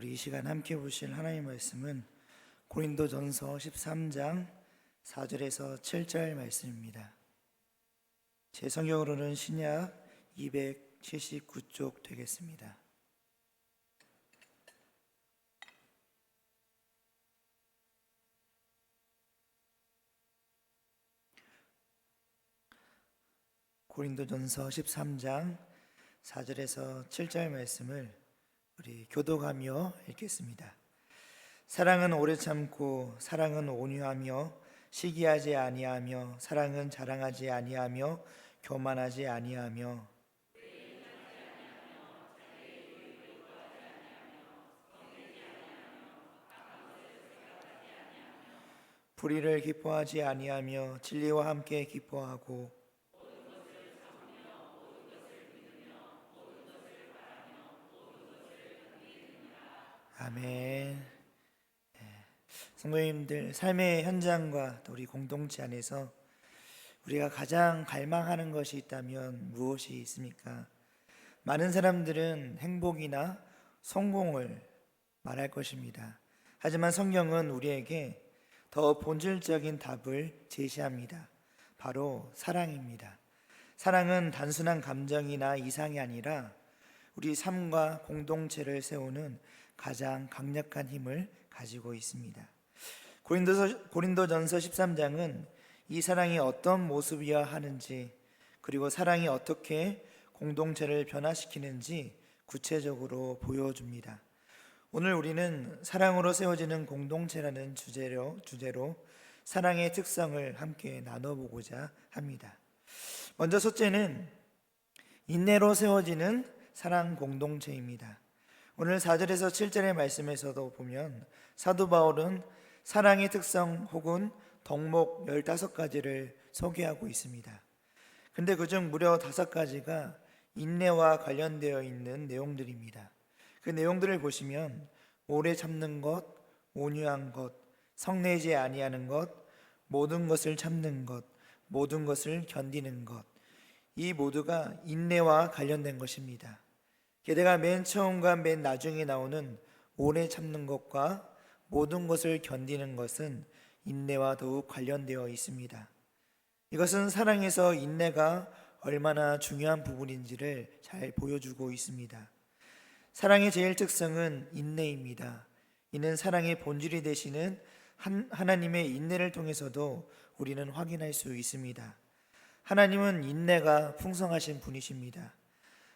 우리 이 시간 함께 보실 하나님의 말씀은 고린도전서 13장 4절에서 7절 말씀입니다. 제 성경으로는 신약 279쪽 되겠습니다. 고린도전서 13장 4절에서 7절 말씀을 우리 교독하며 읽겠습니다. 사랑은 오래 참고 사랑은 온유하며 시기하지 아니하며 사랑은 자랑하지 아니하며 교만하지 아니하며 불의를 기뻐하지 아니하며 진리와 함께 기뻐하고 아멘. 성도님들, 삶의 현장과 또 우리 공동체 안에서 우리가 가장 갈망하는 것이 있다면 무엇이 있습니까? 많은 사람들은 행복이나 성공을 말할 것입니다. 하지만 성경은 우리에게 더 본질적인 답을 제시합니다. 바로 사랑입니다. 사랑은 단순한 감정이나 이상이 아니라 우리 삶과 공동체를 세우는 가장 강력한 힘을 가지고 있습니다. 고린도전서 13장은 이 사랑이 어떤 모습이어야 하는지, 그리고 사랑이 어떻게 공동체를 변화시키는지 구체적으로 보여줍니다. 오늘 우리는 사랑으로 세워지는 공동체라는 주제로 사랑의 특성을 함께 나눠보고자 합니다. 먼저 첫째는 인내로 세워지는 사랑 공동체입니다. 오늘 4절에서 7절의 말씀에서도 보면 사도 바울은 사랑의 특성 혹은 덕목 15가지를 소개하고 있습니다. 근데 그중 무려 5가지가 인내와 관련되어 있는 내용들입니다. 그 내용들을 보시면 오래 참는 것, 온유한 것, 성내지 아니하는 것, 모든 것을 참는 것, 모든 것을 견디는 것, 이 모두가 인내와 관련된 것입니다. 게다가 맨 처음과 맨 나중에 나오는 오래 참는 것과 모든 것을 견디는 것은 인내와 더욱 관련되어 있습니다. 이것은 사랑에서 인내가 얼마나 중요한 부분인지를 잘 보여주고 있습니다. 사랑의 제일 특성은 인내입니다. 이는 사랑의 본질이 되시는 하나님의 인내를 통해서도 우리는 확인할 수 있습니다. 하나님은 인내가 풍성하신 분이십니다.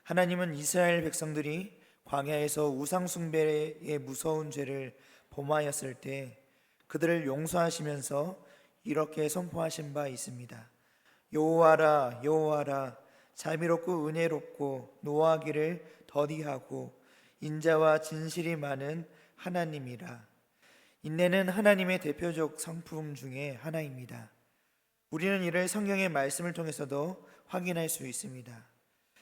하나님은 이스라엘 백성들이 광야에서 우상 숭배의 무서운 죄를 범하였을 때 그들을 용서하시면서 이렇게 선포하신 바 있습니다. 여호와라 여호와라 자비롭고 은혜롭고 노하기를 더디하고 인자와 진실이 많은 하나님이라. 인내는 하나님의 대표적 성품 중에 하나입니다. 우리는 이를 성경의 말씀을 통해서도 확인할 수 있습니다.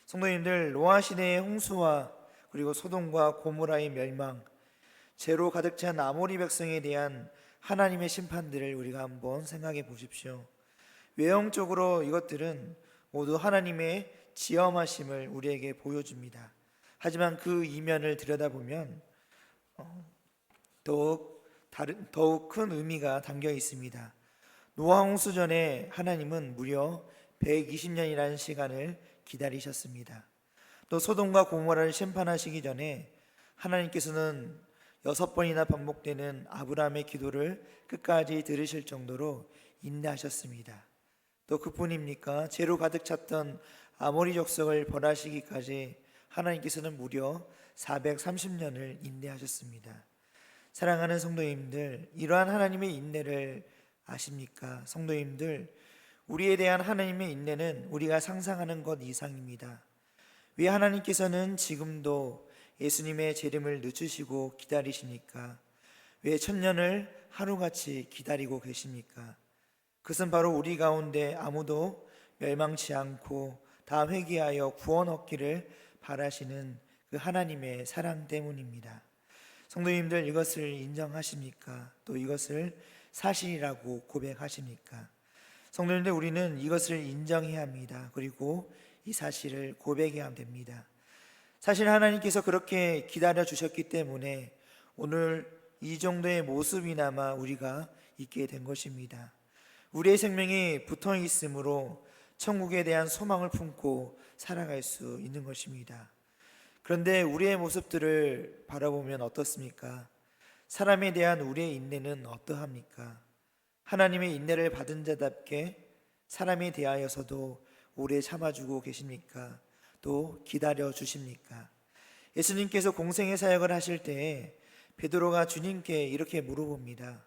성도님들, 노아 시대의 홍수와 그리고 소돔과 고모라의 멸망, 죄로 가득 찬 아모리 백성에 대한 하나님의 심판들을 우리가 한번 생각해 보십시오. 외형적으로 이것들은 모두 하나님의 지엄하심을 우리에게 보여줍니다. 하지만 그 이면을 들여다보면 더욱 큰 의미가 담겨 있습니다. 노아 홍수 전에 하나님은 무려 120년이라는 시간을 기다리셨습니다. 또 소돔과 고모라를 심판하시기 전에 하나님께서는 6번이나 반복되는 아브라함의 기도를 끝까지 들으실 정도로 인내하셨습니다. 또 그뿐입니까? 죄로 가득 찼던 아모리 족속을 벌하시기까지 하나님께서는 무려 430년을 인내하셨습니다. 사랑하는 성도님들, 이러한 하나님의 인내를 아십니까? 성도님들, 우리에 대한 하나님의 인내는 우리가 상상하는 것 이상입니다. 왜 하나님께서는 지금도 예수님의 재림을 늦추시고 기다리시니까? 왜 천년을 하루같이 기다리고 계십니까? 그것은 바로 우리 가운데 아무도 멸망치 않고 다 회개하여 구원 얻기를 바라시는 그 하나님의 사랑 때문입니다. 성도님들, 이것을 인정하십니까? 또 이것을 사실이라고 고백하십니까? 성도님들, 우리는 이것을 인정해야 합니다. 그리고 이 사실을 고백해야 됩니다. 사실 하나님께서 그렇게 기다려 주셨기 때문에 오늘 이 정도의 모습이나마 우리가 있게 된 것입니다. 우리의 생명이 붙어 있으므로 천국에 대한 소망을 품고 살아갈 수 있는 것입니다. 그런데 우리의 모습들을 바라보면 어떻습니까? 사람에 대한 우리의 인내는 어떠합니까? 하나님의 인내를 받은 자답게 사람에 대하여서도 오래 참아주고 계십니까? 또 기다려 주십니까? 예수님께서 공생의 사역을 하실 때에 베드로가 주님께 이렇게 물어봅니다.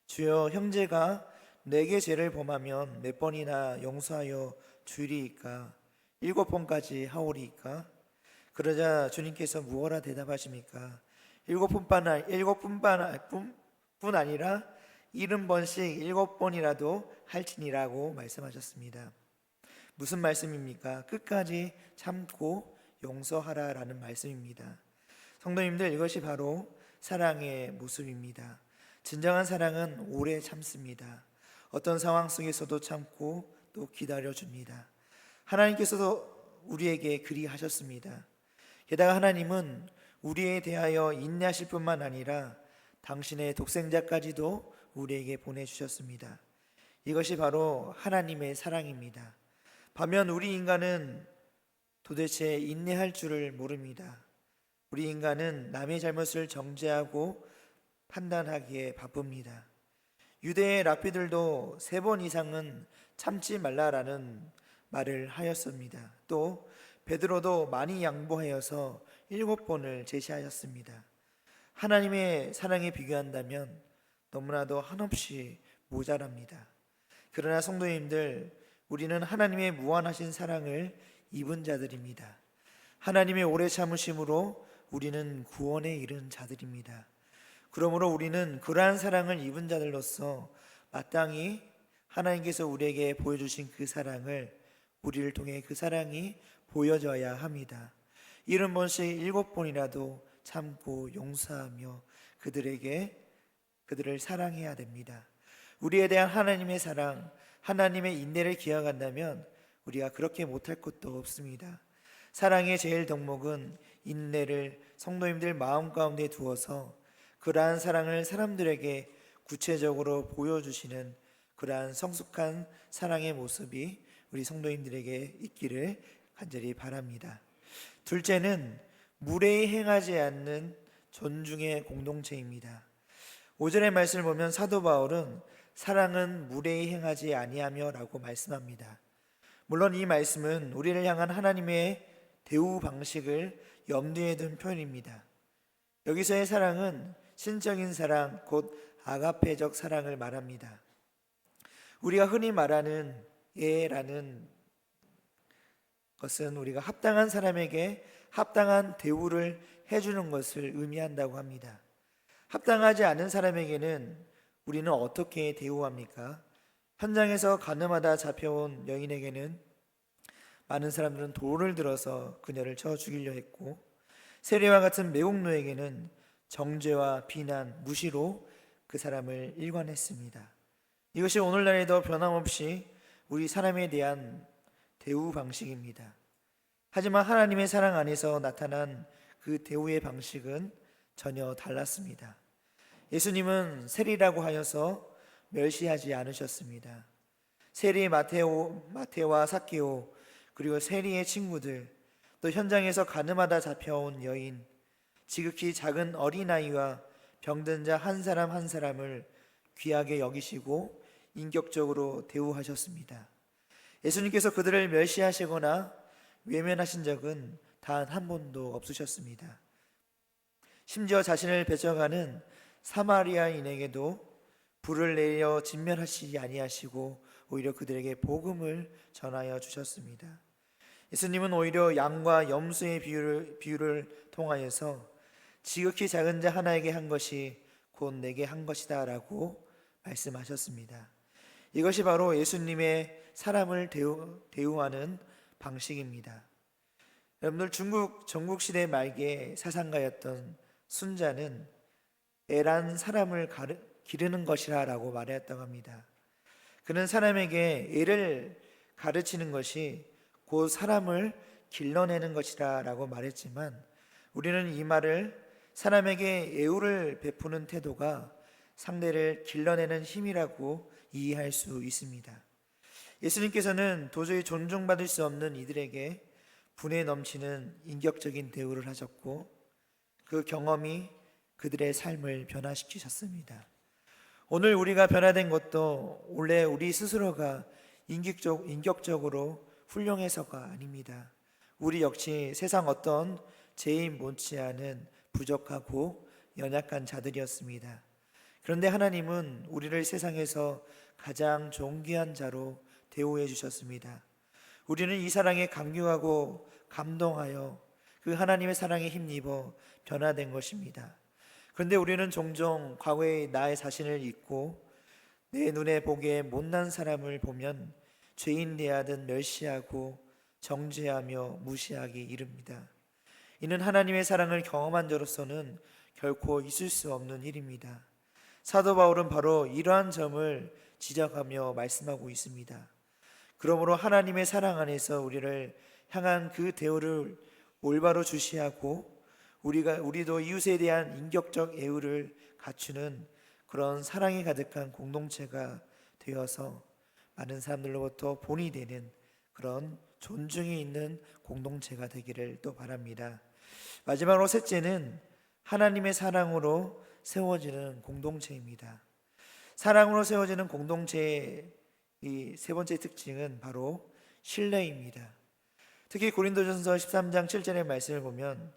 주여, 형제가 내게 죄를 범하면 몇 번이나 용서하여 주리이까? 7번까지 하오리이까? 그러자 주님께서 무엇라 대답하십니까? 7번뿐 아니라 70번씩 7번이라도 할지니라고 말씀하셨습니다. 무슨 말씀입니까? 끝까지 참고 용서하라라는 말씀입니다. 성도님들, 이것이 바로 사랑의 모습입니다. 진정한 사랑은 오래 참습니다. 어떤 상황 속에서도 참고 또 기다려줍니다. 하나님께서도 우리에게 그리하셨습니다. 게다가 하나님은 우리에 대하여 인내하실 뿐만 아니라 당신의 독생자까지도 우리에게 보내주셨습니다. 이것이 바로 하나님의 사랑입니다. 반면 우리 인간은 도대체 인내할 줄을 모릅니다. 우리 인간은 남의 잘못을 정죄하고 판단하기에 바쁩니다. 유대의 랍비들도 3번 이상은 참지 말라라는 말을 하였습니다. 또 베드로도 많이 양보하여서 7번을 제시하였습니다. 하나님의 사랑에 비교한다면 너무나도 한없이 모자랍니다. 그러나 성도님들, 우리는 하나님의 무한하신 사랑을 입은 자들입니다. 하나님의 오래 참으심으로 우리는 구원에 이른 자들입니다. 그러므로 우리는 그러한 사랑을 입은 자들로서 마땅히 하나님께서 우리에게 보여주신 그 사랑을, 우리를 통해 그 사랑이 보여져야 합니다. 70번씩 7번이라도 참고 용서하며 그들을 사랑해야 됩니다. 우리에 대한 하나님의 사랑, 하나님의 인내를 기억한다면 우리가 그렇게 못할 것도 없습니다. 사랑의 제일 덕목은 인내를 성도님들 마음 가운데 두어서 그러한 사랑을 사람들에게 구체적으로 보여주시는 그러한 성숙한 사랑의 모습이 우리 성도님들에게 있기를 간절히 바랍니다. 둘째는 무례히 행하지 않는 존중의 공동체입니다. 5절의 말씀을 보면 사도 바울은 사랑은 무례히 행하지 아니하며 라고 말씀합니다. 물론 이 말씀은 우리를 향한 하나님의 대우 방식을 염두에 둔 표현입니다. 여기서의 사랑은 신적인 사랑, 곧 아가페적 사랑을 말합니다. 우리가 흔히 말하는 예라는 것은 우리가 합당한 사람에게 합당한 대우를 해주는 것을 의미한다고 합니다. 합당하지 않은 사람에게는 우리는 어떻게 대우합니까? 현장에서 가늠하다 잡혀온 여인에게는 많은 사람들은 돌을 들어서 그녀를 쳐 죽이려 했고, 세리와 같은 매국노에게는 정죄와 비난, 무시로 그 사람을 일관했습니다. 이것이 오늘날에도 변함없이 우리 사람에 대한 대우 방식입니다. 하지만 하나님의 사랑 안에서 나타난 그 대우의 방식은 전혀 달랐습니다. 예수님은 세리라고 하여서 멸시하지 않으셨습니다. 세리 마테와 삭개오, 그리고 세리의 친구들, 또 현장에서 가늠하다 잡혀온 여인, 지극히 작은 어린아이와 병든 자 한 사람 한 사람을 귀하게 여기시고 인격적으로 대우하셨습니다. 예수님께서 그들을 멸시하시거나 외면하신 적은 단 한 번도 없으셨습니다. 심지어 자신을 배척하는 사마리아인에게도 불을 내려 진멸하시지 아니하시고 오히려 그들에게 복음을 전하여 주셨습니다. 예수님은 오히려 양과 염소의 비유를 통하여서 지극히 작은 자 하나에게 한 것이 곧 내게 한 것이다 라고 말씀하셨습니다. 이것이 바로 예수님의 사람을 대우하는 방식입니다. 여러분들, 중국 전국시대 말기에 사상가였던 순자는 애란 사람을 기르는 것이라 라고 말했다고 합니다. 그는 사람에게 애를 가르치는 것이 곧 사람을 길러내는 것이라 라고 말했지만, 우리는 이 말을 사람에게 애우를 베푸는 태도가 상대를 길러내는 힘이라고 이해할 수 있습니다. 예수님께서는 도저히 존중받을 수 없는 이들에게 분에 넘치는 인격적인 대우를 하셨고 그 경험이 그들의 삶을 변화시키셨습니다. 오늘 우리가 변화된 것도 원래 우리 스스로가 인격적으로 훌륭해서가 아닙니다. 우리 역시 세상 어떤 죄인 못지않은 부족하고 연약한 자들이었습니다. 그런데 하나님은 우리를 세상에서 가장 존귀한 자로 대우해 주셨습니다. 우리는 이 사랑에 감격하고 감동하여 그 하나님의 사랑에 힘입어 변화된 것입니다. 그런데 우리는 종종 과거의 나의 자신을 잊고 내 눈에 보기에 못난 사람을 보면 죄인 대하듯 멸시하고 정죄하며 무시하기 이릅니다. 이는 하나님의 사랑을 경험한 자로서는 결코 있을 수 없는 일입니다. 사도 바울은 바로 이러한 점을 지적하며 말씀하고 있습니다. 그러므로 하나님의 사랑 안에서 우리를 향한 그 대우를 올바로 주시하고 우리도 이웃에 대한 인격적 애우를 갖추는 그런 사랑이 가득한 공동체가 되어서 많은 사람들로부터 본이 되는 그런 존중이 있는 공동체가 되기를 또 바랍니다. 마지막으로 셋째는 하나님의 사랑으로 세워지는 공동체입니다. 사랑으로 세워지는 공동체의 이 세 번째 특징은 바로 신뢰입니다. 특히 고린도전서 13장 7절의 말씀을 보면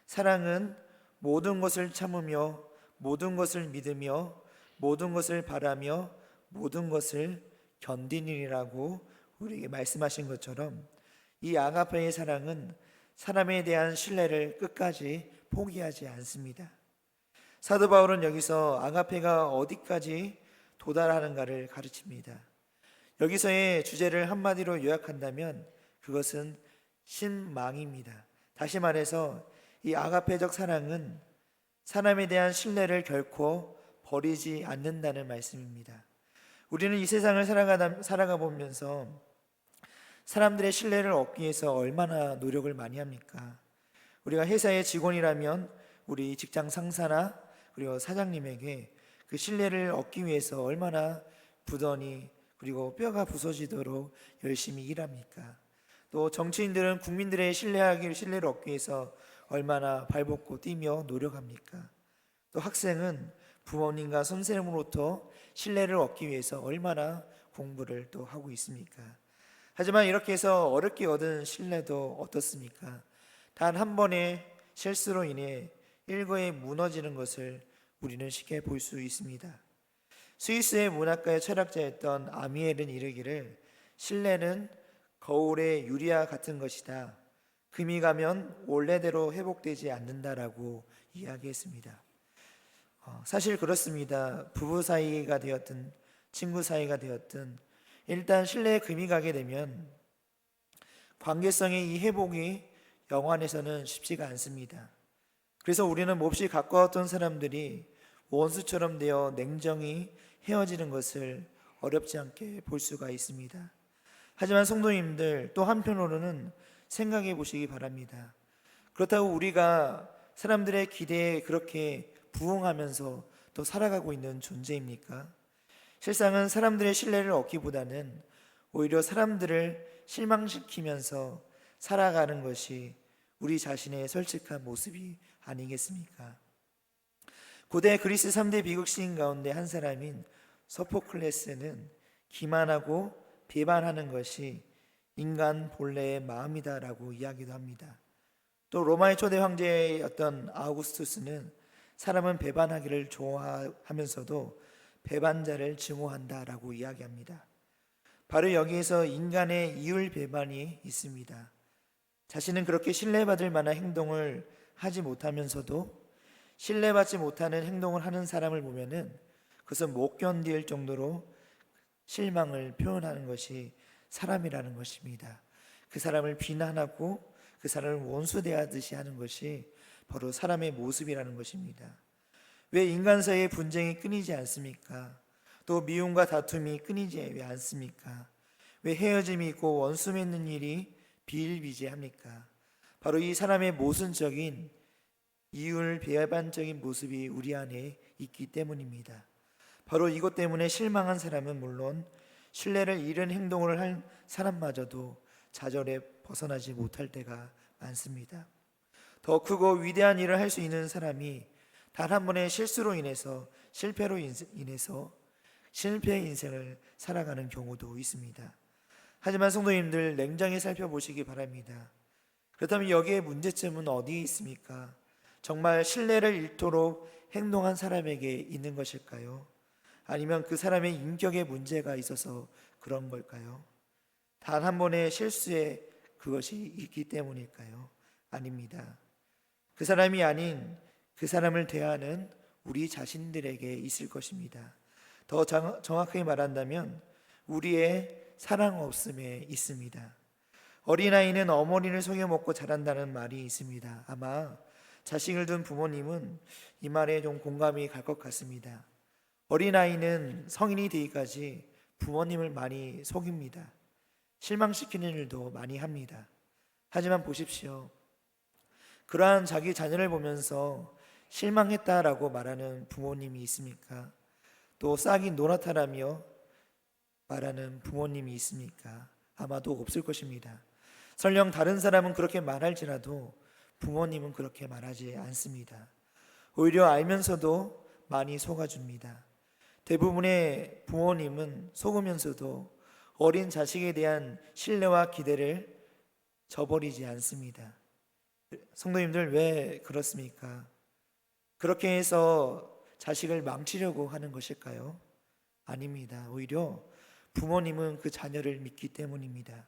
사랑은 모든 것을 참으며 모든 것을 믿으며 모든 것을 바라며 모든 것을 견디느니라고 우리에게 말씀하신 것처럼 이 아가페의 사랑은 사람에 대한 신뢰를 끝까지 포기하지 않습니다. 사도 바울은 여기서 아가페가 어디까지 도달하는가를 가르칩니다. 여기서의 주제를 한마디로 요약한다면 그것은 신망입니다. 다시 말해서 이 아가페적 사랑은 사람에 대한 신뢰를 결코 버리지 않는다는 말씀입니다. 우리는 이 세상을 살아가 보면서 사람들의 신뢰를 얻기 위해서 얼마나 노력을 많이 합니까? 우리가 회사의 직원이라면 우리 직장 상사나 그리고 사장님에게 그 신뢰를 얻기 위해서 얼마나 부단히 그리고 뼈가 부서지도록 열심히 일합니까? 또 정치인들은 국민들의 신뢰를 얻기 위해서 얼마나 발벗고 뛰며 노력합니까? 또 학생은 부모님과 선생님으로부터 신뢰를 얻기 위해서 얼마나 공부를 또 하고 있습니까? 하지만 이렇게 해서 어렵게 얻은 신뢰도 어떻습니까? 단 한 번의 실수로 인해 일거에 무너지는 것을 우리는 쉽게 볼 수 있습니다. 스위스의 문학가의 철학자였던 아미엘은 이르기를 신뢰는 거울의 유리와 같은 것이다. 금이 가면 원래대로 회복되지 않는다라고 이야기했습니다. 사실 그렇습니다. 부부 사이가 되었든 친구 사이가 되었든 일단 신뢰에 금이 가게 되면 관계성의 이 회복이 영원에서는 쉽지가 않습니다. 그래서 우리는 몹시 가까웠던 사람들이 원수처럼 되어 냉정히 헤어지는 것을 어렵지 않게 볼 수가 있습니다. 하지만 성도님들 또 한편으로는 생각해 보시기 바랍니다. 그렇다고 우리가 사람들의 기대에 그렇게 부응하면서 또 살아가고 있는 존재입니까? 실상은 사람들의 신뢰를 얻기보다는 오히려 사람들을 실망시키면서 살아가는 것이 우리 자신의 솔직한 모습이 아니겠습니까? 고대 그리스 3대 비극 시인 가운데 한 사람인 소포클레스는 기만하고 비반하는 것이 인간 본래의 마음이다라고 이야기도 합니다. 또 로마의 초대 황제였던 아우구스투스는 사람은 배반하기를 좋아하면서도 배반자를 증오한다라고 이야기합니다. 바로 여기에서 인간의 이율 배반이 있습니다. 자신은 그렇게 신뢰받을 만한 행동을 하지 못하면서도 신뢰받지 못하는 행동을 하는 사람을 보면은 그것은 못 견딜 정도로 실망을 표현하는 것이 사람이라는 것입니다. 그 사람을 비난하고 그 사람을 원수 대하듯이 하는 것이 바로 사람의 모습이라는 것입니다. 왜 인간 사이의 분쟁이 끊이지 않습니까? 또 미움과 다툼이 끊이지 왜 않습니까? 왜 헤어짐이 있고 원수 맺는 일이 비일비재합니까? 바로 이 사람의 모순적인 이율배반적인 모습이 우리 안에 있기 때문입니다. 바로 이것 때문에 실망한 사람은 물론 신뢰를 잃은 행동을 한 사람마저도 좌절에 벗어나지 못할 때가 많습니다. 더 크고 위대한 일을 할 수 있는 사람이 단 한 번의 실수로 인해서 실패의 인생을 살아가는 경우도 있습니다. 하지만 성도님들 냉정히 살펴보시기 바랍니다. 그렇다면 여기에 문제점은 어디에 있습니까? 정말 신뢰를 잃도록 행동한 사람에게 있는 것일까요? 아니면 그 사람의 인격에 문제가 있어서 그런 걸까요? 단 한 번의 실수에 그것이 있기 때문일까요? 아닙니다. 그 사람이 아닌 그 사람을 대하는 우리 자신들에게 있을 것입니다. 더 정확하게 말한다면 우리의 사랑 없음에 있습니다. 어린아이는 어머니를 속여먹고 자란다는 말이 있습니다. 아마 자식을 둔 부모님은 이 말에 좀 공감이 갈 것 같습니다. 어린아이는 성인이 되기까지 부모님을 많이 속입니다. 실망시키는 일도 많이 합니다. 하지만 보십시오. 그러한 자기 자녀를 보면서 실망했다라고 말하는 부모님이 있습니까? 또 싹이 노랗다라며 말하는 부모님이 있습니까? 아마도 없을 것입니다. 설령 다른 사람은 그렇게 말할지라도 부모님은 그렇게 말하지 않습니다. 오히려 알면서도 많이 속아줍니다. 대부분의 부모님은 속으면서도 어린 자식에 대한 신뢰와 기대를 저버리지 않습니다. 성도님들 왜 그렇습니까? 그렇게 해서 자식을 망치려고 하는 것일까요? 아닙니다. 오히려 부모님은 그 자녀를 믿기 때문입니다.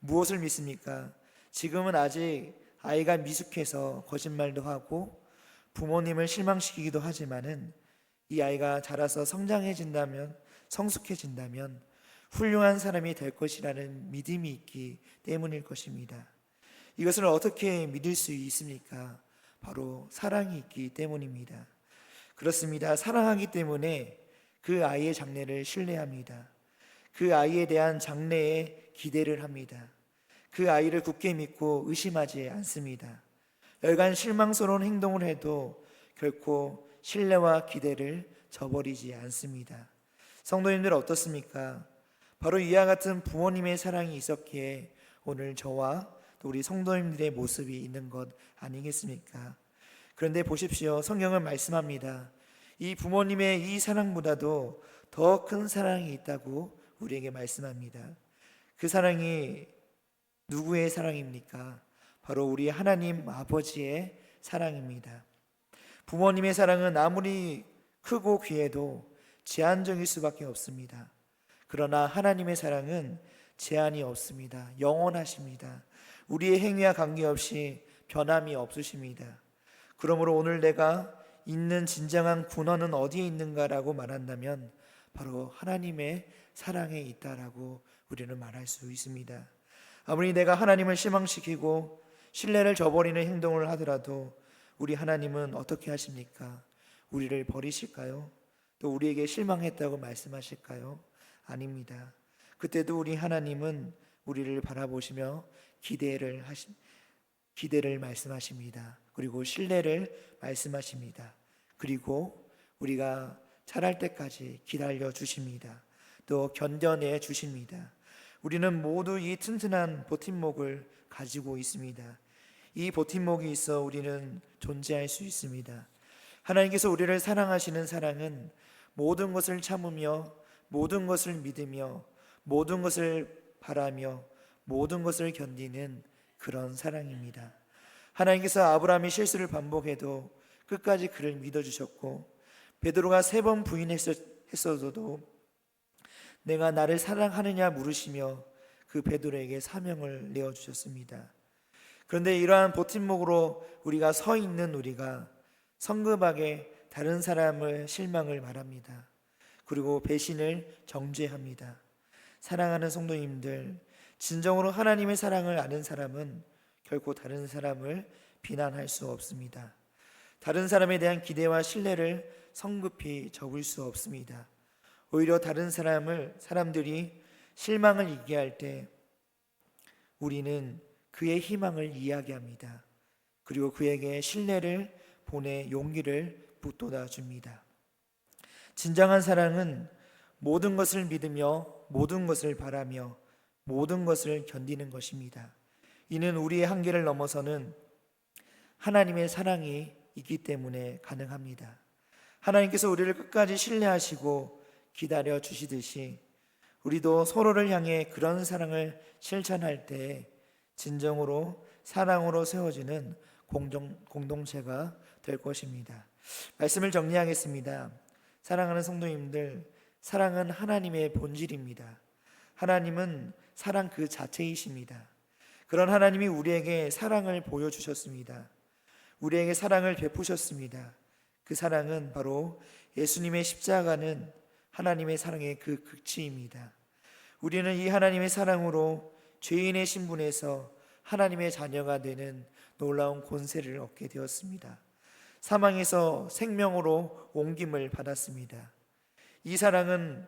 무엇을 믿습니까? 지금은 아직 아이가 미숙해서 거짓말도 하고 부모님을 실망시키기도 하지만은 이 아이가 자라서 성숙해진다면 훌륭한 사람이 될 것이라는 믿음이 있기 때문일 것입니다. 이것을 어떻게 믿을 수 있습니까? 바로 사랑이 있기 때문입니다. 그렇습니다. 사랑하기 때문에 그 아이의 장래를 신뢰합니다. 그 아이에 대한 장래에 기대를 합니다. 그 아이를 굳게 믿고 의심하지 않습니다. 여간 실망스러운 행동을 해도 결코 신뢰와 기대를 저버리지 않습니다. 성도님들 어떻습니까? 바로 이와 같은 부모님의 사랑이 있었기에 오늘 저와 또 우리 성도님들의 모습이 있는 것 아니겠습니까? 그런데 보십시오. 성경은 말씀합니다. 이 부모님의 이 사랑보다도 더 큰 사랑이 있다고 우리에게 말씀합니다. 그 사랑이 누구의 사랑입니까? 바로 우리 하나님 아버지의 사랑입니다. 부모님의 사랑은 아무리 크고 귀해도 제한적일 수밖에 없습니다. 그러나 하나님의 사랑은 제한이 없습니다. 영원하십니다. 우리의 행위와 관계없이 변함이 없으십니다. 그러므로 오늘 내가 있는 진정한 군원은 어디에 있는가라고 말한다면 바로 하나님의 사랑에 있다라고 우리는 말할 수 있습니다. 아무리 내가 하나님을 실망시키고 신뢰를 저버리는 행동을 하더라도 우리 하나님은 어떻게 하십니까? 우리를 버리실까요? 또 우리에게 실망했다고 말씀하실까요? 아닙니다. 그때도 우리 하나님은 우리를 바라보시며 기대를 말씀하십니다. 그리고 신뢰를 말씀하십니다. 그리고 우리가 자랄 때까지 기다려 주십니다. 또 견뎌내 주십니다. 우리는 모두 이 튼튼한 버팀목을 가지고 있습니다. 이 버팀목이 있어 우리는 존재할 수 있습니다. 하나님께서 우리를 사랑하시는 사랑은 모든 것을 참으며 모든 것을 믿으며 모든 것을 바라며 모든 것을 견디는 그런 사랑입니다. 하나님께서 아브라함이 실수를 반복해도 끝까지 그를 믿어주셨고 베드로가 3번 부인했어도 내가 나를 사랑하느냐 물으시며 그 베드로에게 사명을 내어주셨습니다. 그런데 이러한 버팀목으로 우리가 서 있는 우리가 성급하게 다른 사람을 실망을 말합니다. 그리고 배신을 정죄합니다. 사랑하는 성도님들, 진정으로 하나님의 사랑을 아는 사람은 결코 다른 사람을 비난할 수 없습니다. 다른 사람에 대한 기대와 신뢰를 성급히 접을 수 없습니다. 오히려 다른 사람들이 실망을 얘기할 때 우리는 그의 희망을 이야기합니다. 그리고 그에게 신뢰를 보내 용기를 북돋아 줍니다. 진정한 사랑은 모든 것을 믿으며 모든 것을 바라며 모든 것을 견디는 것입니다. 이는 우리의 한계를 넘어서는 하나님의 사랑이 있기 때문에 가능합니다. 하나님께서 우리를 끝까지 신뢰하시고 기다려 주시듯이 우리도 서로를 향해 그런 사랑을 실천할 때 진정으로 사랑으로 세워지는 공동체가 될 것입니다. 말씀을 정리하겠습니다. 사랑하는 성도님들, 사랑은 하나님의 본질입니다. 하나님은 사랑 그 자체이십니다. 그런 하나님이 우리에게 사랑을 보여주셨습니다. 우리에게 사랑을 베푸셨습니다. 그 사랑은 바로 예수님의 십자가는 하나님의 사랑의 그 극치입니다. 우리는 이 하나님의 사랑으로 죄인의 신분에서 하나님의 자녀가 되는 놀라운 권세를 얻게 되었습니다. 사망에서 생명으로 옮김을 받았습니다. 이 사랑은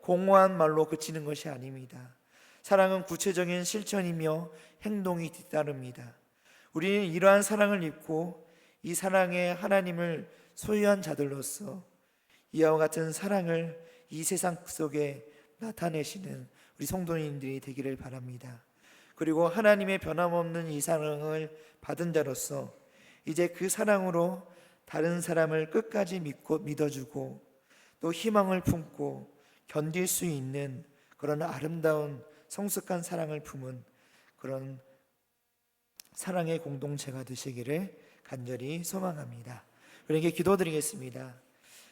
공허한 말로 그치는 것이 아닙니다. 사랑은 구체적인 실천이며 행동이 뒤따릅니다. 우리는 이러한 사랑을 입고 이 사랑의 하나님을 소유한 자들로서 이와 같은 사랑을 이 세상 속에 나타내시는 우리 성도님들이 되기를 바랍니다. 그리고 하나님의 변함없는 이 사랑을 받은 자로서 이제 그 사랑으로 다른 사람을 끝까지 믿어주고 또 희망을 품고 견딜 수 있는 그런 아름다운 성숙한 사랑을 품은 그런 사랑의 공동체가 되시기를 간절히 소망합니다. 우리에게 기도드리겠습니다.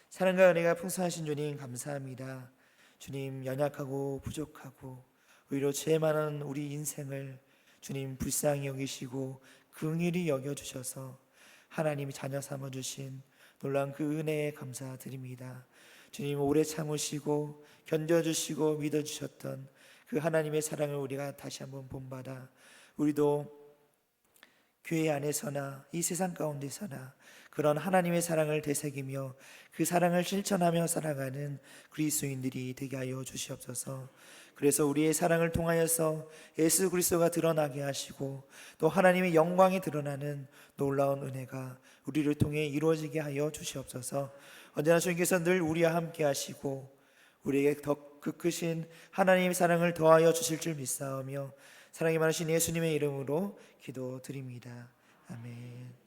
사랑과 은혜가 풍성하신 주님 감사합니다. 주님, 연약하고 부족하고 오히려 죄 많은 우리 인생을 주님 불쌍히 여기시고 긍휼히 여겨주셔서 하나님이 자녀 삼아주신 놀라운 그 은혜에 감사드립니다. 주님, 오래 참으시고 견뎌주시고 믿어주셨던 그 하나님의 사랑을 우리가 다시 한번 본받아 우리도 교회 안에서나 이 세상 가운데서나 그런 하나님의 사랑을 되새기며 그 사랑을 실천하며 살아가는 그리스도인들이 되게 하여 주시옵소서. 그래서 우리의 사랑을 통하여서 예수 그리스도가 드러나게 하시고 또 하나님의 영광이 드러나는 놀라운 은혜가 우리를 통해 이루어지게 하여 주시옵소서. 언제나 주님께서 늘 우리와 함께 하시고 우리에게 더 크신 하나님의 사랑을 더하여 주실 줄 믿사오며 사랑이 많으신 예수님의 이름으로 기도드립니다. 아멘.